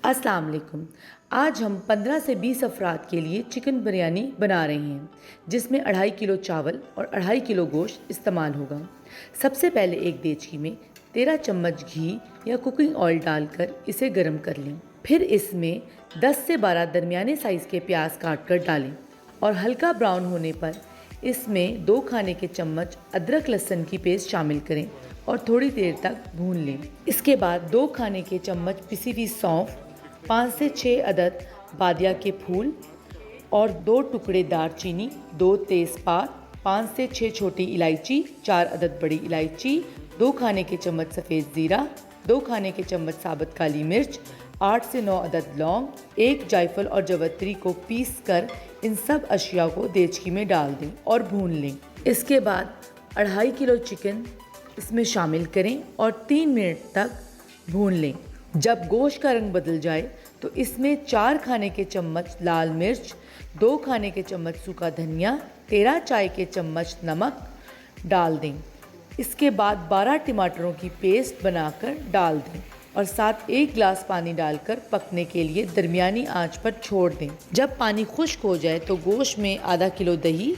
अस्सलाम वालेकुम। आज हम 15 से 20 अफराद के लिए चिकन बिरयानी बना रहे हैं, जिसमें 2.5 किलो चावल और 2.5 किलो गोश्त इस्तेमाल होगा। सबसे पहले एक देचकी में 13 चम्मच घी या कुकिंग ऑयल डालकर इसे गर्म कर लें। फिर इसमें 10 से 12 दरमियाने साइज़ के प्याज काट कर डालें और हल्का ब्राउन होने पर इसमें 2 खाने के चम्मच अदरक लहसुन की पेस्ट शामिल करें और थोड़ी देर तक भून लें। इसके बाद 2 खाने के चम्मच पिसी हुई सौंफ, 5 से 6 अदद बादिया के फूल और 2 टुकड़े दालचीनी, 2 तेज़पात, 5 से 6 छोटी इलायची, 4 अदद बड़ी इलायची, 2 खाने के चम्मच सफ़ेद ज़ीरा, 2 खाने के चम्मच साबुत काली मिर्च, 8 से 9 अदद लौंग, 1 जायफल और जवत्री को पीस कर इन सब अशिया को देचकी में डाल दें और भून लें। इसके बाद 2.5 किलो चिकन इसमें शामिल करें और 3 मिनट तक भून लें। जब गोश्त का रंग बदल जाए तो इसमें 4 खाने के चम्मच लाल मिर्च, 2 खाने के चम्मच सूखा धनिया, 13 चाय के चम्मच नमक डाल दें। इसके बाद 12 टमाटरों की पेस्ट बनाकर डाल दें और साथ 1 गिलास पानी डालकर पकने के लिए दरमियानी आंच पर छोड़ दें। जब पानी खुश्क हो जाए तो गोश्त में आधा किलो दही,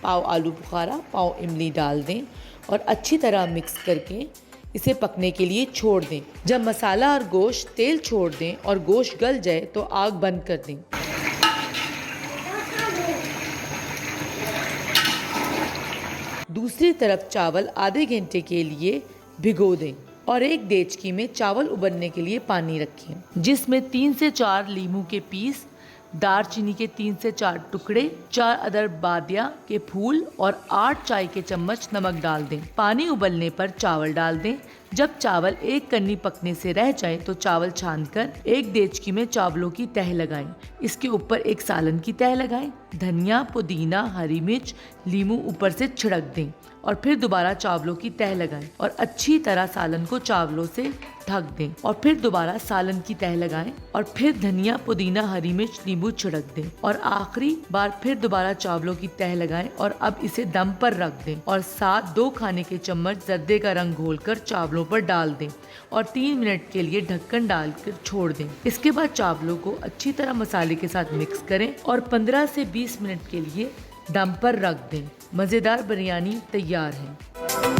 पाव आलू बुखारा, पाव इमली डाल दें और अच्छी तरह मिक्स करके इसे पकने के लिए छोड़ दें। जब मसाला और गोश्त तेल छोड़ दें और गोश्त गल जाए तो आग बंद कर दें। दूसरी तरफ चावल आधे घंटे के लिए भिगो दें और एक देचकी में चावल उबलने के लिए पानी रखें, जिसमें 3 से 4 लीमू के पीस, दालचीनी के 3 से 4 टुकड़े, 4 अदद बादिया के फूल और 8 चाय के चम्मच नमक डाल दें। पानी उबलने पर चावल डाल दें। जब चावल एक कन्नी पकने से रह जाए तो चावल छानकर एक देचकी में चावलों की तह लगाएं। इसके ऊपर एक सालन की तह लगाएं। धनिया, पुदीना, हरी मिर्च, लीमू ऊपर से छिड़क दें और फिर दोबारा चावलों की तह लगाएं और अच्छी तरह सालन को चावलों से ढक दें और फिर दोबारा सालन की तह लगाएं और फिर धनिया, पुदीना, हरी मिर्च, नींबू छिड़क दें और आखिरी बार फिर दोबारा चावलों की तह लगाएं और अब इसे दम पर रख दें और साथ 2 खाने के चम्मच जर्दे का रंग घोलकर चावलों पर डाल दें और 3 मिनट के लिए ढक्कन डालकर छोड़ दें। इसके बाद चावलों को अच्छी तरह मसाले के साथ मिक्स करें और 15 से 20 मिनट के लिए दम पर रख दें। मज़ेदार बिरयानी तैयार है।